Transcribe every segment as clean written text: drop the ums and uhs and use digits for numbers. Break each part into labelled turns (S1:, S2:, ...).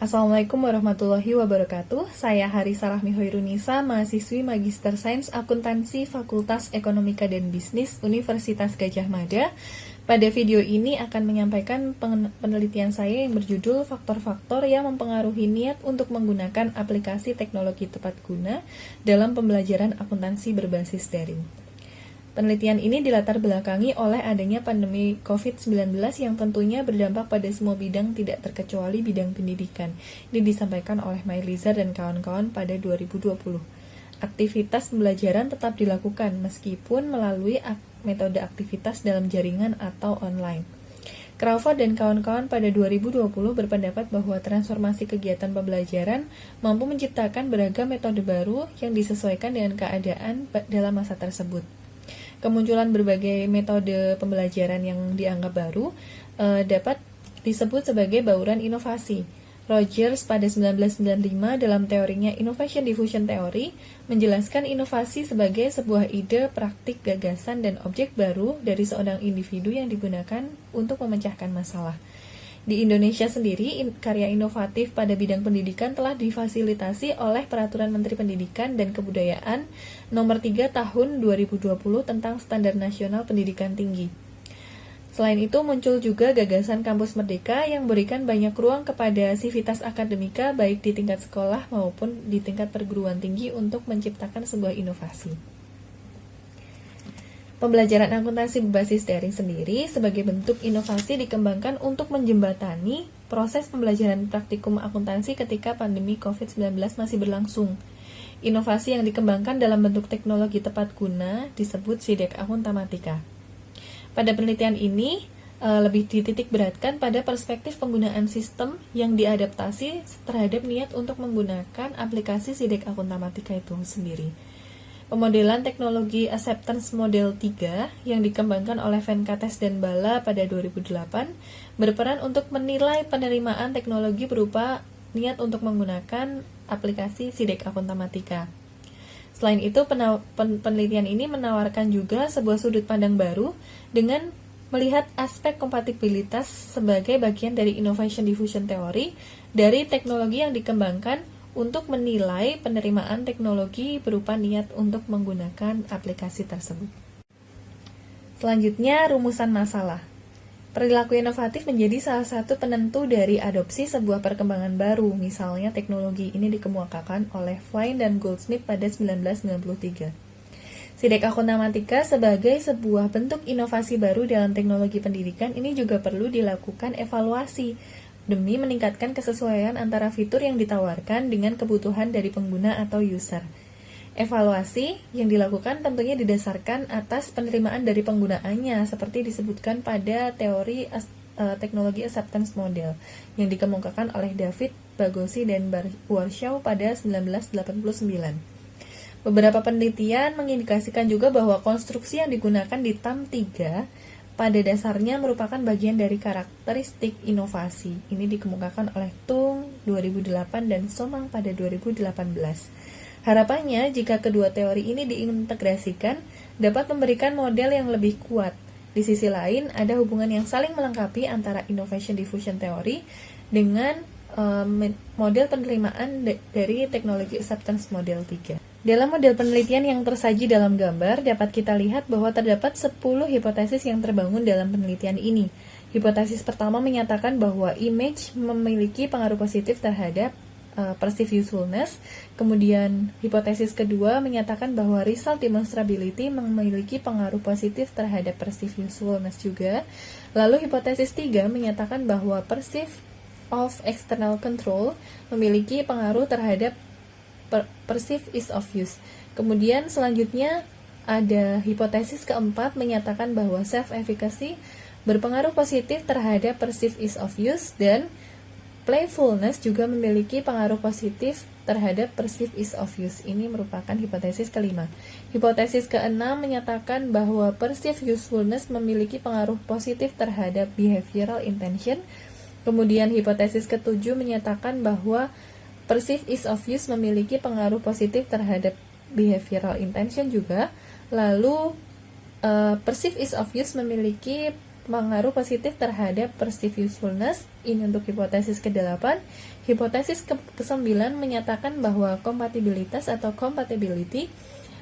S1: Assalamualaikum warahmatullahi wabarakatuh. Saya Harisa Rahmi Hoirunisa, mahasiswi Magister Sains Akuntansi Fakultas Ekonomika dan Bisnis Universitas Gadjah Mada. Pada video ini akan menyampaikan penelitian saya yang berjudul faktor-faktor yang mempengaruhi niat untuk menggunakan aplikasi teknologi tepat guna dalam pembelajaran akuntansi berbasis daring. Penelitian ini dilatar belakangi oleh adanya pandemi COVID-19 yang tentunya berdampak pada semua bidang tidak terkecuali bidang pendidikan. Ini disampaikan oleh Mailiza dan kawan-kawan pada 2020. Aktivitas pembelajaran tetap dilakukan meskipun melalui metode aktivitas dalam jaringan atau online. Crawford dan kawan-kawan pada 2020 berpendapat bahwa transformasi kegiatan pembelajaran mampu menciptakan beragam metode baru yang disesuaikan dengan keadaan dalam masa tersebut. Kemunculan berbagai metode pembelajaran yang dianggap baru dapat disebut sebagai bauran inovasi. Rogers pada 1995 dalam teorinya Innovation Diffusion Theory menjelaskan inovasi sebagai sebuah ide, praktik, gagasan, dan objek baru dari seorang individu yang digunakan untuk memecahkan masalah. Di Indonesia sendiri, karya inovatif pada bidang pendidikan telah difasilitasi oleh Peraturan Menteri Pendidikan dan Kebudayaan Nomor 3 Tahun 2020 tentang Standar Nasional Pendidikan Tinggi. Selain itu, muncul juga gagasan Kampus Merdeka yang memberikan banyak ruang kepada sivitas akademika baik di tingkat sekolah maupun di tingkat perguruan tinggi untuk menciptakan sebuah inovasi. Pembelajaran akuntansi berbasis daring sendiri sebagai bentuk inovasi dikembangkan untuk menjembatani proses pembelajaran praktikum akuntansi ketika pandemi COVID-19 masih berlangsung. Inovasi yang dikembangkan dalam bentuk teknologi tepat guna disebut SIDEK Akuntamatika. Pada penelitian ini, lebih dititik beratkan pada perspektif penggunaan sistem yang diadaptasi terhadap niat untuk menggunakan aplikasi SIDEK Akuntamatika itu sendiri. Pemodelan teknologi Acceptance Model 3 yang dikembangkan oleh Venkatesh dan Bala pada 2008 berperan untuk menilai penerimaan teknologi berupa niat untuk menggunakan aplikasi SIDEK Akuntamatika. Selain itu, penelitian ini menawarkan juga sebuah sudut pandang baru dengan melihat aspek kompatibilitas sebagai bagian dari Innovation Diffusion Theory dari teknologi yang dikembangkan untuk menilai penerimaan teknologi berupa niat untuk menggunakan aplikasi tersebut. Selanjutnya, rumusan masalah. Perilaku inovatif menjadi salah satu penentu dari adopsi sebuah perkembangan baru, misalnya teknologi ini dikemukakan oleh Flynn dan Goldsmith pada 1993. SIDEK Akuntamatika sebagai sebuah bentuk inovasi baru dalam teknologi pendidikan ini juga perlu dilakukan evaluasi demi meningkatkan kesesuaian antara fitur yang ditawarkan dengan kebutuhan dari pengguna atau user. Evaluasi yang dilakukan tentunya didasarkan atas penerimaan dari penggunaannya, seperti disebutkan pada teori teknologi acceptance model yang dikemukakan oleh David, Bagossi, dan Warshaw pada 1989. Beberapa penelitian mengindikasikan juga bahwa konstruksi yang digunakan di TAM 3 pada dasarnya merupakan bagian dari karakteristik inovasi. Ini dikemukakan oleh Tung 2008 dan Somang pada 2018. Harapannya, jika kedua teori ini diintegrasikan, dapat memberikan model yang lebih kuat. Di sisi lain, ada hubungan yang saling melengkapi antara Innovation Diffusion Theory dengan model penerimaan dari teknologi Acceptance Model 3. Dalam model penelitian yang tersaji dalam gambar, dapat kita lihat bahwa terdapat 10 hipotesis yang terbangun dalam penelitian ini. Hipotesis pertama menyatakan bahwa image memiliki pengaruh positif terhadap perceived usefulness. Kemudian hipotesis kedua menyatakan bahwa result demonstrability memiliki pengaruh positif terhadap perceived usefulness juga. Lalu hipotesis 3 menyatakan bahwa perceived of external control memiliki pengaruh terhadap perceived ease of use. Kemudian selanjutnya ada hipotesis keempat menyatakan bahwa self-efficacy berpengaruh positif terhadap perceived ease of use dan playfulness juga memiliki pengaruh positif terhadap perceived ease of use. Ini merupakan hipotesis kelima. Hipotesis keenam menyatakan bahwa perceived usefulness memiliki pengaruh positif terhadap behavioral intention. Kemudian hipotesis ketujuh menyatakan bahwa perceived ease of use memiliki pengaruh positif terhadap behavioral intention juga. Lalu perceived ease of use memiliki pengaruh positif terhadap perceived usefulness. Ini untuk hipotesis ke-8. Hipotesis ke-9 menyatakan bahwa kompatibilitas atau compatibility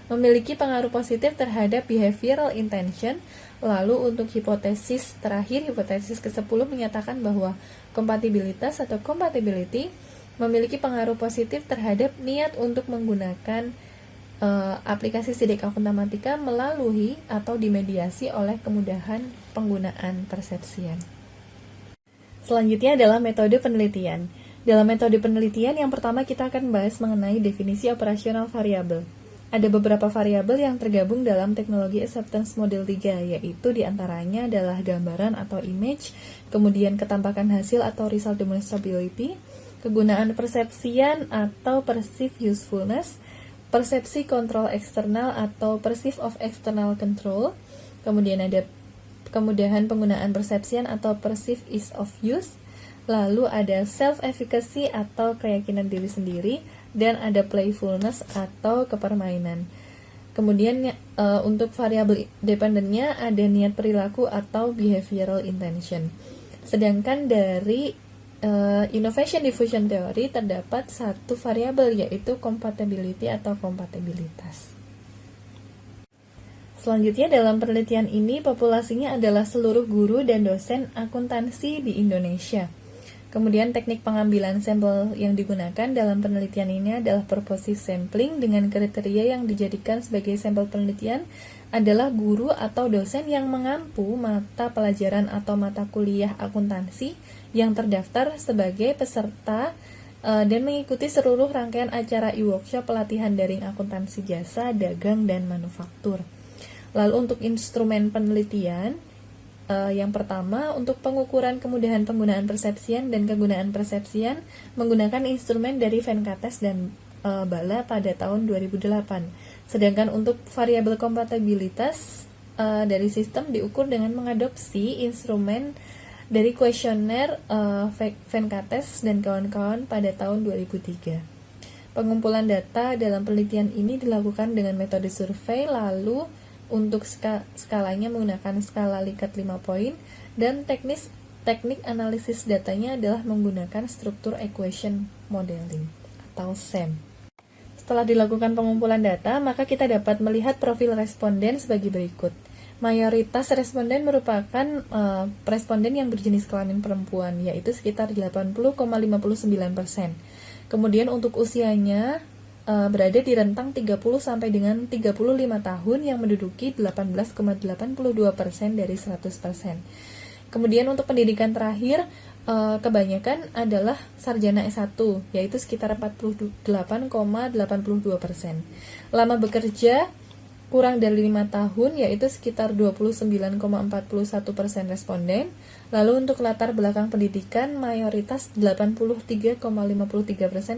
S1: memiliki pengaruh positif terhadap behavioral intention. Lalu untuk hipotesis terakhir, hipotesis ke-10 menyatakan bahwa kompatibilitas atau compatibility memiliki pengaruh positif terhadap niat untuk menggunakan aplikasi sidik akuntamatika melalui atau dimediasi oleh kemudahan penggunaan persepsian. Selanjutnya adalah metode penelitian. Dalam metode penelitian yang pertama kita akan bahas mengenai definisi operasional variabel. Ada beberapa variabel yang tergabung dalam teknologi acceptance model 3, yaitu diantaranya adalah gambaran atau image, kemudian ketampakan hasil atau result demonstrability, kegunaan persepsian atau perceived usefulness, persepsi kontrol eksternal atau perceive of external control, kemudian ada kemudahan penggunaan persepsian atau perceive ease of use, lalu ada self-efficacy atau keyakinan diri sendiri, dan ada playfulness atau kepermainan. Kemudian untuk variabel dependennya ada niat perilaku atau behavioral intention. Sedangkan dari innovation diffusion theory terdapat satu variabel, yaitu compatibility atau kompatibilitas. Selanjutnya dalam penelitian ini populasinya adalah seluruh guru dan dosen akuntansi di Indonesia. Kemudian teknik pengambilan sampel yang digunakan dalam penelitian ini adalah purposive sampling dengan kriteria yang dijadikan sebagai sampel penelitian adalah guru atau dosen yang mengampu mata pelajaran atau mata kuliah akuntansi yang terdaftar sebagai peserta dan mengikuti seluruh rangkaian acara e-workshop pelatihan daring akuntansi jasa, dagang, dan manufaktur. Lalu untuk instrumen penelitian, yang pertama untuk pengukuran kemudahan penggunaan persepsian dan kegunaan persepsian menggunakan instrumen dari Venkates dan Bala pada tahun 2008. Sedangkan untuk variabel kompatibilitas dari sistem diukur dengan mengadopsi instrumen dari kuesioner Venkates dan kawan-kawan pada tahun 2003. Pengumpulan data dalam penelitian ini dilakukan dengan metode survei, lalu untuk skalanya menggunakan skala Likert 5 poin, dan teknik analisis datanya adalah menggunakan struktur equation modeling atau SEM. Setelah dilakukan pengumpulan data, maka kita dapat melihat profil responden sebagai berikut. Mayoritas responden merupakan responden yang berjenis kelamin perempuan, yaitu sekitar 80,59%. Kemudian untuk usianya berada di rentang 30 sampai dengan 35 tahun yang menduduki 18,82% dari 100%. Kemudian untuk pendidikan terakhir, kebanyakan adalah sarjana S1, yaitu sekitar 48,82%. Lama bekerja kurang dari 5 tahun, yaitu sekitar 29,41% responden. Lalu untuk latar belakang pendidikan, mayoritas 83,53%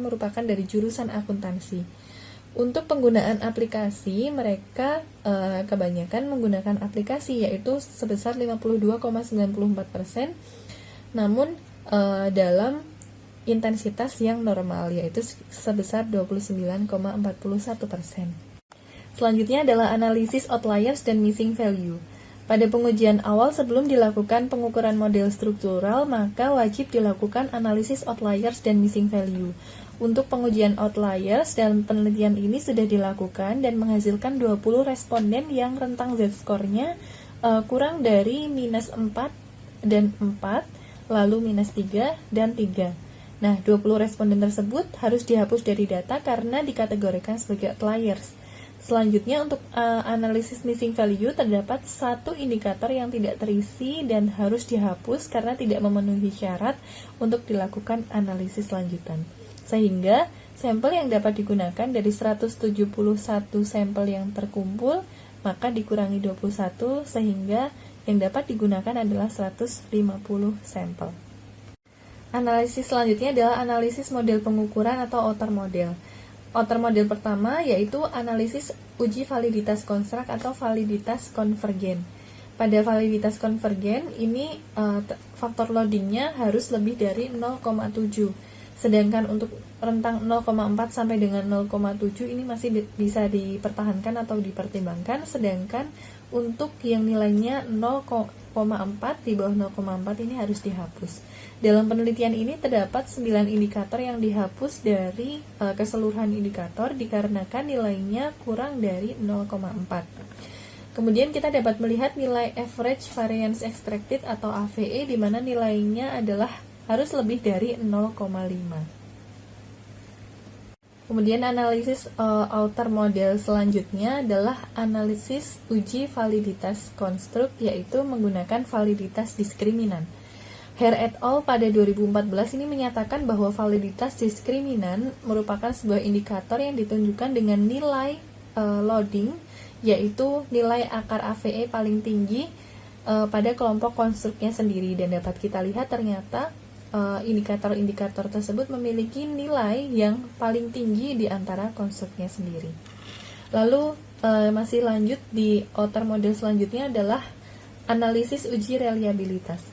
S1: merupakan dari jurusan akuntansi. Untuk penggunaan aplikasi, mereka kebanyakan menggunakan aplikasi, yaitu sebesar 52,94%, namun dalam intensitas yang normal, yaitu sebesar 29,41%. Selanjutnya adalah analisis outliers dan missing value. Pada pengujian awal sebelum dilakukan pengukuran model struktural, maka wajib dilakukan analisis outliers dan missing value. Untuk pengujian outliers dalam penelitian ini sudah dilakukan dan menghasilkan 20 responden yang rentang z-score-nya kurang dari minus 4 dan 4, lalu minus 3 dan 3. Nah, 20 responden tersebut harus dihapus dari data karena dikategorikan sebagai outliers. Selanjutnya untuk analisis missing value terdapat satu indikator yang tidak terisi dan harus dihapus karena tidak memenuhi syarat untuk dilakukan analisis lanjutan. Sehingga sampel yang dapat digunakan dari 171 sampel yang terkumpul maka dikurangi 21 sehingga yang dapat digunakan adalah 150 sampel. Analisis selanjutnya adalah analisis model pengukuran atau outer model. Outer model pertama yaitu analisis uji validitas konstruk atau validitas konvergen. Pada validitas konvergen ini faktor loadingnya harus lebih dari 0,7. Sedangkan untuk rentang 0,4 sampai dengan 0,7 ini masih bisa dipertahankan atau dipertimbangkan. Sedangkan untuk yang nilainya 0 0,4 di bawah 0,4 ini harus dihapus. Dalam penelitian ini terdapat 9 indikator yang dihapus dari keseluruhan indikator dikarenakan nilainya kurang dari 0,4. Kemudian kita dapat melihat nilai average variance extracted atau AVE di mana nilainya adalah harus lebih dari 0,5. Kemudian analisis outer model selanjutnya adalah analisis uji validitas konstruk, yaitu menggunakan validitas diskriminan. Hare et al. Pada 2014 ini menyatakan bahwa validitas diskriminan merupakan sebuah indikator yang ditunjukkan dengan nilai loading, yaitu nilai akar AVE paling tinggi pada kelompok konstruknya sendiri, dan dapat kita lihat ternyata indikator-indikator tersebut memiliki nilai yang paling tinggi di antara konstruknya sendiri. Lalu masih lanjut di outer model selanjutnya adalah analisis uji reliabilitas.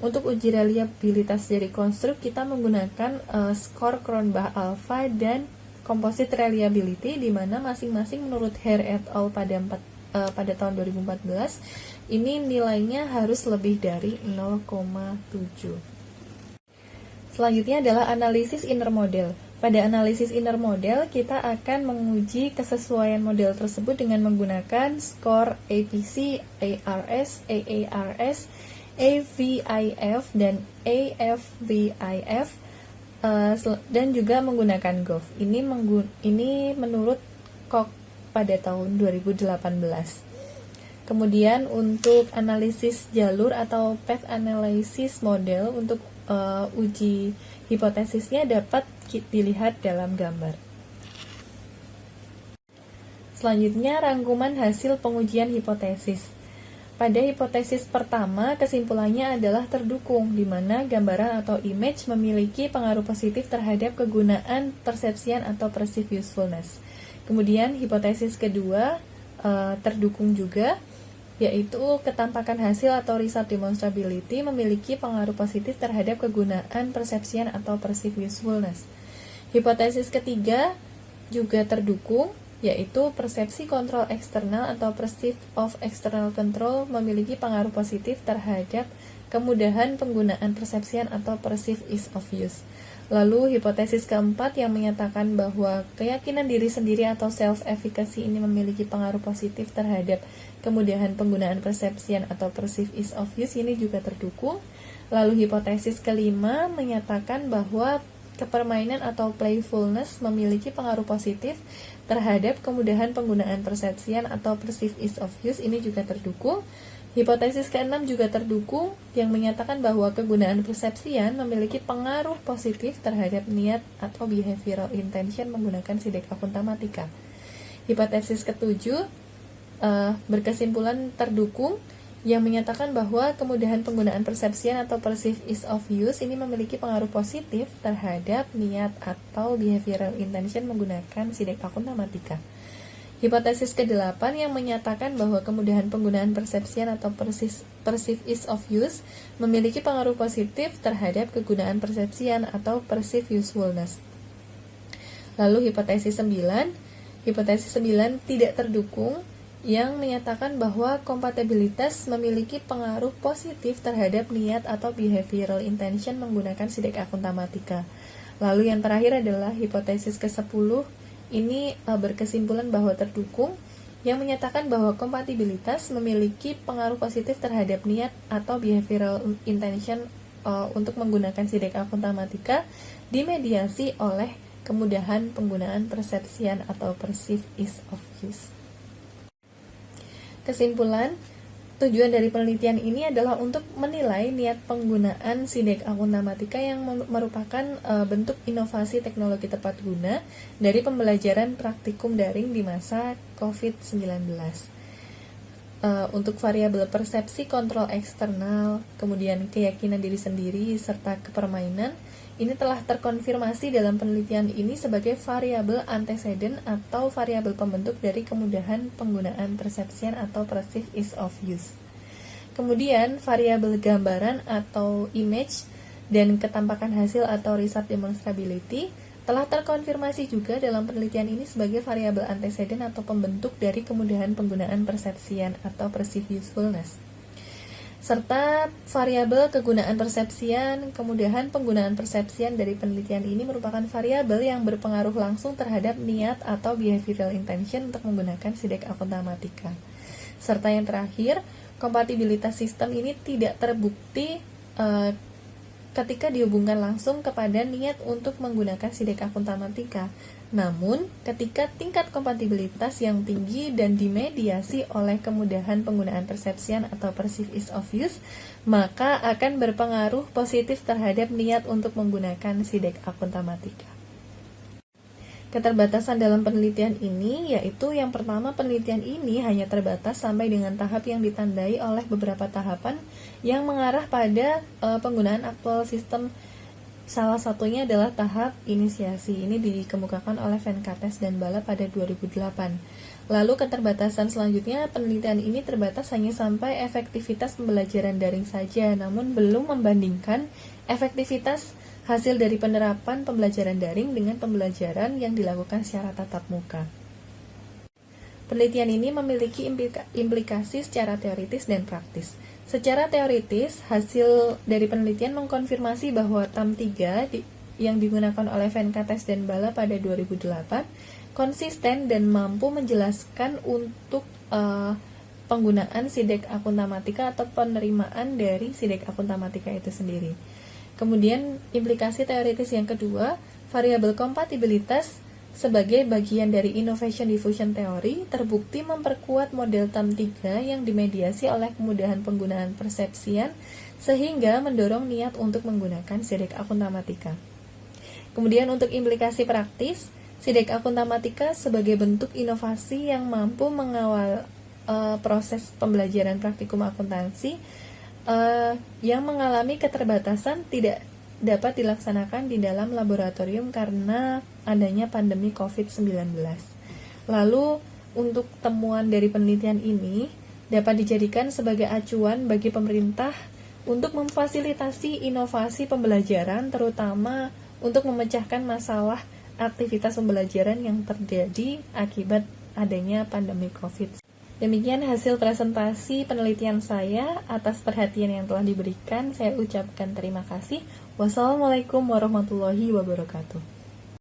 S1: Untuk uji reliabilitas dari konstruk kita menggunakan skor Cronbach alpha dan composite reliability, di mana masing-masing menurut Hare et al. Pada tahun 2014 ini nilainya harus lebih dari 0,7. Selanjutnya adalah analisis inner model. Pada analisis inner model, kita akan menguji kesesuaian model tersebut dengan menggunakan skor APC, ARS, AARS, AVIF, dan AFVIF, dan juga menggunakan GOV. Ini menurut Koch pada tahun 2018. Kemudian untuk analisis jalur atau path analysis model untuk uji hipotesisnya dapat dilihat dalam gambar. Selanjutnya, rangkuman hasil pengujian hipotesis. Pada hipotesis pertama, kesimpulannya adalah terdukung, di mana gambaran atau image memiliki pengaruh positif terhadap kegunaan persepsian atau perceived usefulness. Kemudian, hipotesis kedua terdukung juga, yaitu ketampakan hasil atau result demonstrability memiliki pengaruh positif terhadap kegunaan persepsian atau perceived usefulness. Hipotesis ketiga juga terdukung, yaitu persepsi kontrol eksternal atau perceived of external control memiliki pengaruh positif terhadap kemudahan penggunaan persepsian atau perceived ease of use. Lalu hipotesis keempat yang menyatakan bahwa keyakinan diri sendiri atau self-efficacy ini memiliki pengaruh positif terhadap kemudahan penggunaan persepsian atau perceived ease of use ini juga terdukung. Lalu hipotesis kelima menyatakan bahwa kepermainan atau playfulness memiliki pengaruh positif terhadap kemudahan penggunaan persepsian atau perceived ease of use ini juga terdukung. Hipotesis keenam juga terdukung yang menyatakan bahwa kegunaan persepsian memiliki pengaruh positif terhadap niat atau behavioral intention menggunakan sidik akunta matika. Hipotesis ketujuh berkesimpulan terdukung yang menyatakan bahwa kemudahan penggunaan persepsian atau perceived ease of use ini memiliki pengaruh positif terhadap niat atau behavioral intention menggunakan sidik akunta matika. Hipotesis ke-8 yang menyatakan bahwa kemudahan penggunaan persepsian atau perceived ease of use memiliki pengaruh positif terhadap kegunaan persepsian atau perceived usefulness. Lalu hipotesis 9 tidak terdukung yang menyatakan bahwa kompatibilitas memiliki pengaruh positif terhadap niat atau behavioral intention menggunakan sidik akunta matika. Lalu yang terakhir adalah hipotesis ke-10. Ini berkesimpulan bahwa terdukung yang menyatakan bahwa kompatibilitas memiliki pengaruh positif terhadap niat atau behavioral intention untuk menggunakan sidik akunta matika dimediasi oleh kemudahan penggunaan persepsian atau perceived ease of use. Kesimpulan, tujuan dari penelitian ini adalah untuk menilai niat penggunaan sidik akunta matika yang merupakan bentuk inovasi teknologi tepat guna dari pembelajaran praktikum daring di masa COVID-19. Untuk variabel persepsi kontrol eksternal, kemudian keyakinan diri sendiri, serta kepermainan, ini telah terkonfirmasi dalam penelitian ini sebagai variabel antecedent atau variabel pembentuk dari kemudahan penggunaan persepsian atau perceived ease of use. Kemudian, variabel gambaran atau image dan ketampakan hasil atau result demonstrability telah terkonfirmasi juga dalam penelitian ini sebagai variabel antecedent atau pembentuk dari kemudahan penggunaan persepsian atau perceived usefulness. serta variabel kegunaan persepsian. Kemudahan penggunaan persepsian dari penelitian ini merupakan variabel yang berpengaruh langsung terhadap niat atau behavioral intention untuk menggunakan SIDEK Akuntamatika. Serta yang terakhir, kompatibilitas sistem ini tidak terbukti ketika dihubungkan langsung kepada niat untuk menggunakan SIDEK Akuntamatika. Namun, ketika tingkat kompatibilitas yang tinggi dan dimediasi oleh kemudahan penggunaan persepsian atau perceived ease of use, maka akan berpengaruh positif terhadap niat untuk menggunakan SIDEK Akuntamatika. Keterbatasan dalam penelitian ini yaitu yang pertama, penelitian ini hanya terbatas sampai dengan tahap yang ditandai oleh beberapa tahapan yang mengarah pada penggunaan aktual sistem. Salah satunya adalah tahap inisiasi. Ini dikemukakan oleh Venkates dan Bala pada 2008. Lalu keterbatasan selanjutnya, penelitian ini terbatas hanya sampai efektivitas pembelajaran daring saja, namun belum membandingkan efektivitas hasil dari penerapan pembelajaran daring dengan pembelajaran yang dilakukan secara tatap muka. Penelitian ini memiliki implikasi secara teoritis dan praktis. Secara teoritis, hasil dari penelitian mengkonfirmasi bahwa TAM 3 yang digunakan oleh Venkates dan Bala pada 2008 konsisten dan mampu menjelaskan untuk penggunaan SIDEK Akuntamatika atau penerimaan dari SIDEK Akuntamatika itu sendiri. Kemudian implikasi teoritis yang kedua, variabel kompatibilitas sebagai bagian dari innovation diffusion theory terbukti memperkuat model TAM 3 yang dimediasi oleh kemudahan penggunaan persepsian sehingga mendorong niat untuk menggunakan SIDEK Akuntamatika. Kemudian untuk implikasi praktis, SIDEK Akuntamatika sebagai bentuk inovasi yang mampu mengawal proses pembelajaran praktikum akuntansi yang mengalami keterbatasan tidak dapat dilaksanakan di dalam laboratorium karena adanya pandemi COVID-19. Lalu, untuk temuan dari penelitian ini dapat dijadikan sebagai acuan bagi pemerintah untuk memfasilitasi inovasi pembelajaran, terutama untuk memecahkan masalah aktivitas pembelajaran yang terjadi akibat adanya pandemi COVID. Demikian hasil presentasi penelitian saya. Atas perhatian yang telah diberikan, saya ucapkan terima kasih. Wassalamualaikum warahmatullahi wabarakatuh.